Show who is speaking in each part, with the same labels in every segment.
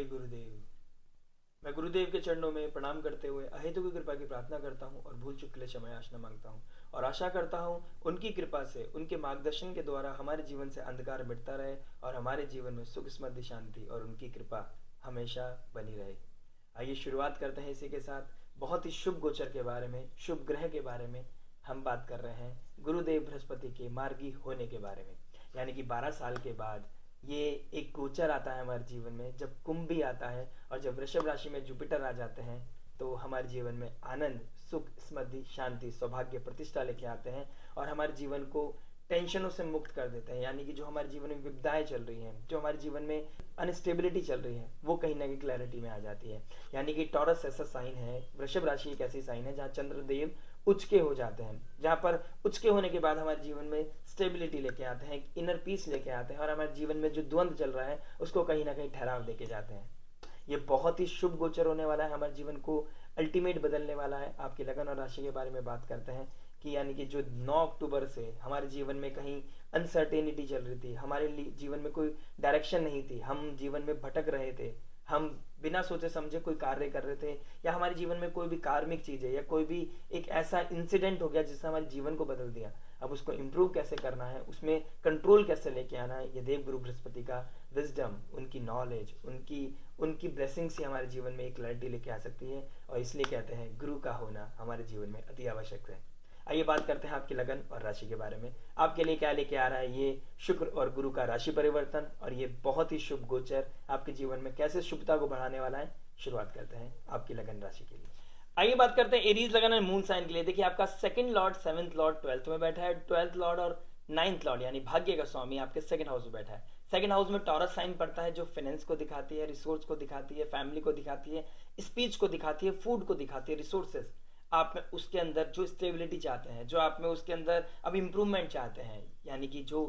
Speaker 1: जय गुरुदेव। मैं गुरुदेव के चरणों में प्रणाम करते हुए अहेतु की कृपा की प्रार्थना करता हूँ और भूल चूक के लिए क्षमा याचना मांगता हूँ और आशा करता हूँ उनकी कृपा से, उनके मार्गदर्शन के द्वारा हमारे जीवन से अंधकार मिटता रहे और हमारे जीवन में सुख समृद्धि शांति और उनकी कृपा हमेशा बनी रहे। आइए शुरुआत करते हैं इसी के साथ बहुत ही शुभ गोचर के बारे में, शुभ ग्रह के बारे में हम बात कर रहे हैं। गुरुदेव बृहस्पति के मार्गी होने के बारे में, यानी कि 12 साल के बाद ये एक गोचर आता है हमारे जीवन में। जब कुंभ भी आता है और जब वृषभ राशि में जुपिटर आ जाते हैं तो हमारे जीवन में आनंद, सुख, समृद्धि, शांति, सौभाग्य, प्रतिष्ठा लेके आते हैं और हमारे जीवन को टेंशनों से मुक्त कर देते हैं। यानी कि जो हमारे जीवन में विपदाएं चल रही हैं, जो हमारे जीवन में अनस्टेबिलिटी चल रही है, वो कहीं ना कहीं क्लैरिटी में आ जाती है। यानी कि टॉरस ऐसा साइन है, वृषभ राशि एक ऐसी साइन है जहाँ चंद्रदेव उचके हो जाते हैं, जहाँ पर उचके होने के बाद हमारे जीवन में स्टेबिलिटी लेके आते हैं, इनर पीस लेके आते हैं और हमारे जीवन में जो द्वंद्व चल रहा है उसको कहीं ना कहीं ठहराव देके जाते हैं। ये बहुत ही शुभ गोचर होने वाला है, हमारे जीवन को अल्टीमेट बदलने वाला है। आपकी लगन और राशि के बारे में बात करते हैं कि यानी कि जो 9 अक्टूबर से हमारे जीवन में कहीं अनसर्टेनिटी चल रही थी, हमारे जीवन में कोई डायरेक्शन नहीं थी, हम जीवन में भटक रहे थे, हम बिना सोचे समझे कोई कार्य कर रहे थे, या हमारे जीवन में कोई भी कार्मिक चीज है या कोई भी एक ऐसा इंसिडेंट हो गया जिसने हमारे जीवन को बदल दिया। अब उसको इम्प्रूव कैसे करना है, उसमें कंट्रोल कैसे लेके आना है, ये देव गुरु बृहस्पति का विजडम, उनकी नॉलेज, उनकी उनकी ब्लेसिंग से हमारे जीवन में एक क्लैरिटी लेके आ सकती है। और इसलिए कहते हैं गुरु का होना हमारे जीवन में अति आवश्यक है। आइए बात करते हैं आपकी लगन और राशि के बारे में। आपके लिए क्या लेके आ रहा है ये शुक्र और गुरु का राशि परिवर्तन, और ये बहुत ही शुभ गोचर आपके जीवन में कैसे शुभता को बढ़ाने वाला है। शुरुआत करते हैं आपकी लगन राशि के लिए। आइए बात करते हैं एरीज लगन और मून साइन के लिए। देखिए आपका second Lord, seventh Lord 12th में बैठा है, 12th लॉर्ड और 9th लॉर्ड यानी भाग्य का स्वामी आपके सेकंड हाउस में बैठा है। सेकंड हाउस में टॉरस साइन पड़ता है जो फाइनेंस को दिखाती है, रिसोर्स को दिखाती है, फैमिली को दिखाती है, स्पीच को दिखाती है, फूड को दिखाती है, रिसोर्सेज। आप में उसके अंदर जो स्टेबिलिटी चाहते हैं, जो आप में उसके अंदर अब इम्प्रूवमेंट चाहते हैं, यानी कि जो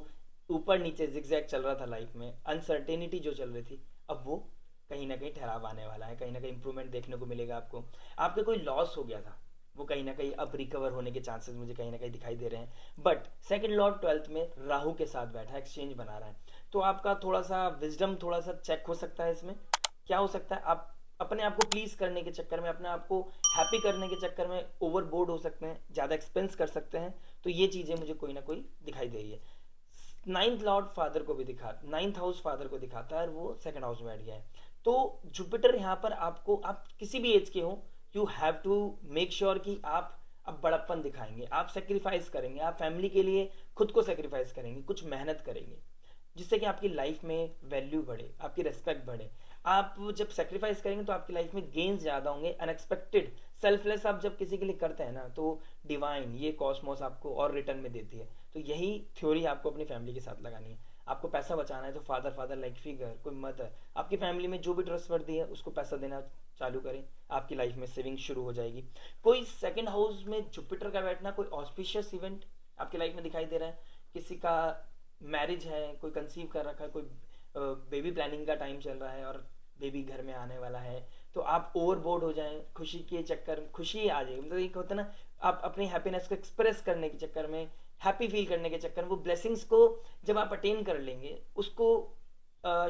Speaker 1: ऊपर नीचे जिगजैग चल रहा था लाइफ में, अनसर्टेनिटी जो चल रही थी, अब वो कहीं ना कहीं ठहराव आने वाला है, कहीं ना कहीं इंप्रूवमेंट देखने को मिलेगा आपको। आपके कोई लॉस हो गया था वो कहीं ना कहीं अब रिकवर होने के चांसेस मुझे कहीं ना कहीं दिखाई दे रहे हैं। बट सेकंड लॉर्ड 12th में राहु के साथ बैठा है, एक्सचेंज बना रहा है, तो आपका थोड़ा सा विजडम थोड़ा सा चेक हो सकता है। इसमें क्या हो सकता है, आप अपने आप को प्लीज करने के चक्कर में, अपने आप को हैप्पी करने के चक्कर में ओवरबोर्ड हो सकते हैं, ज्यादा एक्सपेंस कर सकते हैं। तो ये चीजें मुझे कोई ना कोई दिखाई दे रही है। नाइन्थ लॉर्ड फादर को भी दिखा, नाइन्थ हाउस फादर को दिखाता है और वो सेकंड हाउस में बैठ गया है। तो जुपिटर यहाँ पर आपको, आप किसी भी एज के हो, you have to make sure कि आप अब बड़प्पन दिखाएंगे, आप सेक्रीफाइस करेंगे, आप फैमिली के लिए खुद को सेक्रीफाइस करेंगे, कुछ मेहनत करेंगे, जिससे कि आपकी लाइफ में वैल्यू बढ़े, आपकी रेस्पेक्ट बढ़े। आप जब सेक्रीफाइस करेंगे तो आपकी लाइफ में गेन्स ज्यादा होंगे, अनएक्सपेक्टेड, सेल्फलेस आप जब किसी के लिए करते हैं ना, तो डिवाइन, ये कॉस्मोस आपको और रिटर्न में देती है। तो यही थ्योरी आपको अपनी फैमिली के साथ लगानी है। आपको पैसा बचाना है तो फादर, फादर लाइक फिगर, कोई मदर, आपकी फैमिली में जो भी ट्रस्टवर्दी है उसको पैसा देना चालू करें, आपकी लाइफ में सेविंग शुरू हो जाएगी। कोई सेकंड हाउस में जुपिटर का बैठना, कोई ऑस्पिशियस इवेंट आपकी लाइफ में दिखाई दे रहा है, किसी का मैरिज है, कोई कंसीव कर रखा है, कोई बेबी प्लानिंग का टाइम चल रहा है और बेबी घर में आने वाला है, तो आप ओवरबोर्ड हो जाएं खुशी के चक्कर में, खुशी आ जाएगी, मतलब एक होता है ना, आप अपनी हैप्पीनेस को एक्सप्रेस करने के चक्कर में, हैप्पी फील करने के चक्कर में, वो ब्लेसिंग्स को जब आप अटेन कर लेंगे, उसको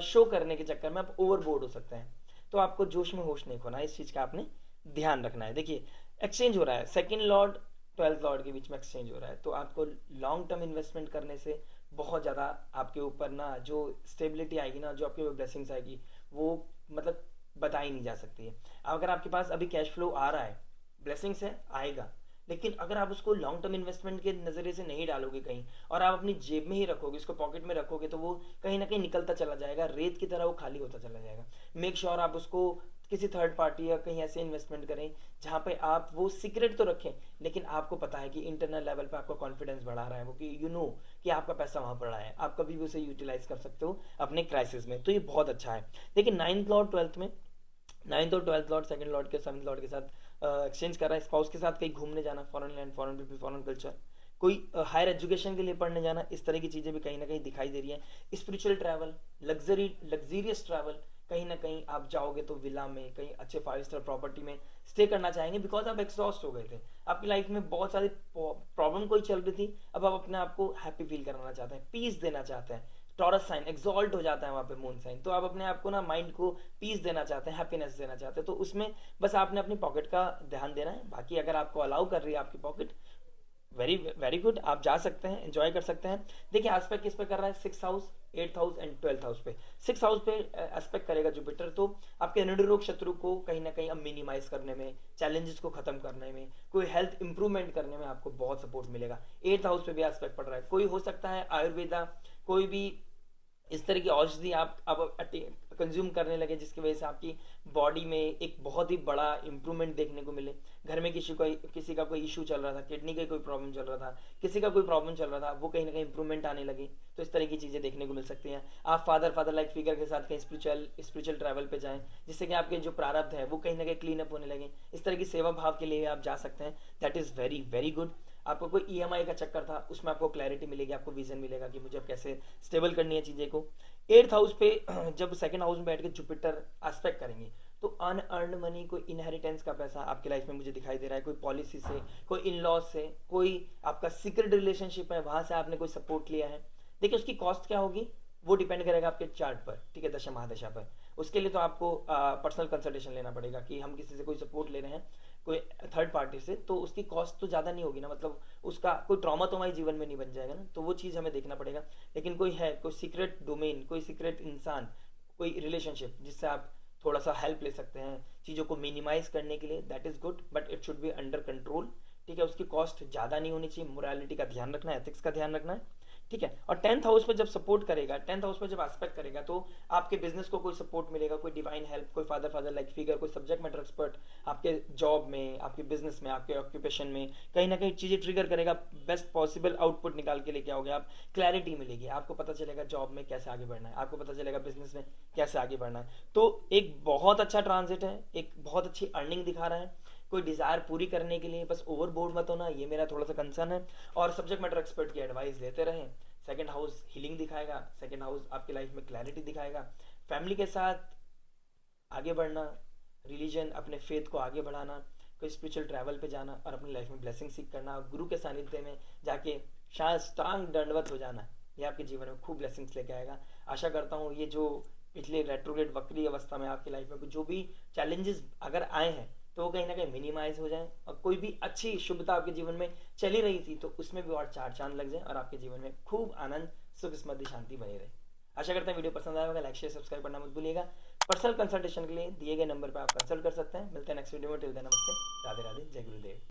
Speaker 1: शो करने के चक्कर में आप ओवरबोर्ड हो सकते हैं। तो आपको जोश में होश नहीं खोना, इस चीज का आपने ध्यान रखना है। देखिए एक्सचेंज हो रहा है, सेकेंड लॉर्ड 12th लॉर्ड के बीच में एक्सचेंज हो रहा है, तो आपको लॉन्ग टर्म इन्वेस्टमेंट करने से बहुत ज़्यादा आपके ऊपर ना जो स्टेबिलिटी आएगी ना, जो आपके ऊपर ब्लेसिंग्स आएगी, वो मतलब बताई नहीं जा सकती है। अगर आपके पास अभी कैश फ्लो आ रहा है, ब्लेसिंग्स है, आएगा, लेकिन अगर आप उसको लॉन्ग टर्म इन्वेस्टमेंट के नज़रिए से नहीं डालोगे कहीं, और आप अपनी जेब में ही रखोगे, उसको पॉकेट में रखोगे, तो वो कहीं ना कहीं निकलता चला जाएगा, रेत की तरह वो खाली होता चला जाएगा। मेक श्योर आप उसको किसी थर्ड पार्टी या कहीं ऐसे इन्वेस्टमेंट करें जहाँ पे आप वो सीक्रेट तो रखें, लेकिन आपको पता है कि इंटरनल लेवल पे आपका कॉन्फिडेंस बढ़ा रहा है वो, कि यू नो कि आपका पैसा वहाँ पड़ा है, आप कभी भी उसे यूटिलाइज कर सकते हो अपने क्राइसिस में। तो ये बहुत अच्छा है। लेकिन 9th लॉर्ड 12th में, 9th और 12th लॉर्ड सेकंड लॉर्ड के 7th लॉर्ड के साथ एक्सचेंज कर रहा है। स्पाउस के साथ कहीं घूमने जाना, foreign land, foreign people, foreign culture, कोई हायर एजुकेशन के लिए पढ़ने जाना, इस तरह की चीज़ें भी कहीं ना कहीं दिखाई दे रही है। स्पिरिचुअल ट्रैवल, लग्जरियस ट्रैवल, कहीं ना कहीं आप जाओगे तो विला में, कहीं अच्छे 5 स्टार प्रॉपर्टी में स्टे करना चाहेंगे, बिकॉज आप एक्सॉस्ट हो गए थे, आपकी लाइफ में बहुत सारी प्रॉब्लम कोई चल रही थी, अब आप अपने आप को हैप्पी फील कराना चाहते हैं, पीस देना चाहते हैं, टॉरस साइन एक्सॉल्ट हो जाता है वहाँ पे मून साइन, तो आप अपने आप को ना माइंड को पीस देना चाहते हैं, हैप्पीनेस देना चाहते हैं, तो उसमें बस आपने अपनी पॉकेट का ध्यान देना है। बाकी अगर आपको अलाउ कर रही है आपकी पॉकेट, वेरी वेरी गुड, आप जा सकते हैं, एंजॉय कर सकते हैं। देखिए एस्पेक्ट किस पे कर रहा है, 6 हाउस, 8 हाउस एंड 12 हाउस पे। 6 हाउस पे एस्पेक्ट करेगा जुपिटर, तो आपके निरोग शत्रु को कहीं ना कहीं अब मिनिमाइज करने में, चैलेंजेस को खत्म करने में, कोई हेल्थ इंप्रूवमेंट करने में आपको बहुत सपोर्ट मिलेगा। 8 हाउस पे भी एस्पेक्ट पड़ रहा है, कोई हो सकता है आयुर्वेदा, कोई भी इस तरह की औषधि आप अब कंज्यूम करने लगे जिसकी वजह से आपकी बॉडी में एक बहुत ही बड़ा इंप्रूवमेंट देखने को मिले। घर में किसी का कोई इशू चल रहा था, किडनी का कोई प्रॉब्लम चल रहा था, किसी का कोई प्रॉब्लम चल रहा था, वो कहीं ना कहीं इंप्रूवमेंट आने लगे, तो इस तरह की चीज़ें देखने को मिल सकती हैं। आप फादर लाइक फिगर के साथ कहीं स्पिरिचुअल ट्रैवल पे जाएं, जिससे कि आपके जो प्रारब्ध है वो कहीं ना कहीं क्लीन अप होने लगे। इस तरह की सेवा भाव के लिए आप जा सकते हैं, that is very very good. आपको कोई ईएमआई का चक्कर था, उसमें आपको क्लैरिटी मिलेगी, आपको विजन मिलेगा कि मुझे अब कैसे स्टेबल करनी है चीज़ें को। 8 हाउस पे जब 2nd हाउस में बैठ के जुपिटर एस्पेक्ट करेंगे, तो अनअर्न्ड मनी, कोई इनहेरिटेंस का पैसा आपकी लाइफ में मुझे दिखाई दे रहा है, कोई पॉलिसी से, कोई इन लॉज से, कोई आपका सीक्रेट रिलेशनशिप है वहां से आपने कोई सपोर्ट लिया है। देखिए उसकी कॉस्ट क्या होगी वो डिपेंड करेगा आपके चार्ट पर, ठीक है, दशा महादशा पर। उसके लिए तो आपको पर्सनल कंसल्टेशन लेना पड़ेगा कि हम किसी से कोई सपोर्ट ले रहे हैं, कोई थर्ड पार्टी से, तो उसकी कॉस्ट तो ज़्यादा नहीं होगी ना, मतलब उसका कोई ट्रॉमा तो हमारे जीवन में नहीं बन जाएगा ना, तो वो चीज़ हमें देखना पड़ेगा। लेकिन कोई है, कोई सीक्रेट डोमेन, कोई सीक्रेट इंसान, कोई रिलेशनशिप जिससे आप थोड़ा सा हेल्प ले सकते हैं चीज़ों को मिनिमाइज करने के लिए, that is good, but it should be under control, ठीक है। उसकी कॉस्ट ज़्यादा नहीं होनी चाहिए, मोरालिटी का ध्यान रखना है, एथिक्स का ध्यान रखना है, ठीक है। और 10th हाउस पे जब सपोर्ट करेगा, 10th हाउस पे जब एस्पेक्ट करेगा, तो आपके बिजनेस को कोई सपोर्ट मिलेगा, कोई डिवाइन हेल्प, कोई फादर लाइक फिगर, कोई सब्जेक्ट मैटर एक्सपर्ट आपके जॉब में, आपके बिजनेस में, आपके ऑक्यूपेशन में कहीं ना कहीं चीज़ें ट्रिगर करेगा, बेस्ट पॉसिबल आउटपुट निकाल के लेके आओगे आप, क्लैरिटी मिलेगी, आपको पता चलेगा जॉब में कैसे आगे बढ़ना है, आपको पता चलेगा बिजनेस में कैसे आगे बढ़ना है। तो एक बहुत अच्छा ट्रांजिट है, एक बहुत अच्छी अर्निंग दिखा रहा है, कोई डिज़ायर पूरी करने के लिए, बस ओवरबोर्ड मत होना, ये मेरा थोड़ा सा कंसर्न है। और सब्जेक्ट मैटर एक्सपर्ट की एडवाइस लेते रहें। 2nd हाउस हीलिंग दिखाएगा, 2nd हाउस आपकी लाइफ में क्लैरिटी दिखाएगा, फैमिली के साथ आगे बढ़ना, रिलीजन, अपने फेथ को आगे बढ़ाना, कोई स्पिरिचुअल ट्रैवल पे जाना और अपनी लाइफ में ब्लेसिंग सीख करना, गुरु के सानिध्य में जाके शायद टांग दंडवत हो जाना, ये आपके जीवन में खूब ब्लेसिंग्स लेके आएगा। आशा करता हूँ ये जो पिछले रेट्रोग्रेड वक्री अवस्था में आपकी लाइफ में जो भी चैलेंजेस अगर आए हैं तो वो कहीं ना कहीं मिनिमाइज हो जाए, और कोई भी अच्छी शुभता आपके जीवन में चली रही थी तो उसमें भी और चार चांद लग जाए और आपके जीवन में खूब आनंद, सुख, समृद्धि, शांति बनी रहे। आशा करते हैं वीडियो पसंद आया होगा, लाइक शेयर सब्सक्राइब करना मत भूलिएगा। पर्सनल कंसल्टेशन के लिए दिए गए नंबर पर आप कंसल्ट कर सकते हैं। मिलते हैं नेक्स्ट वीडियो में, टिल देन नमस्ते, राधे राधे, जय गुरुदेव।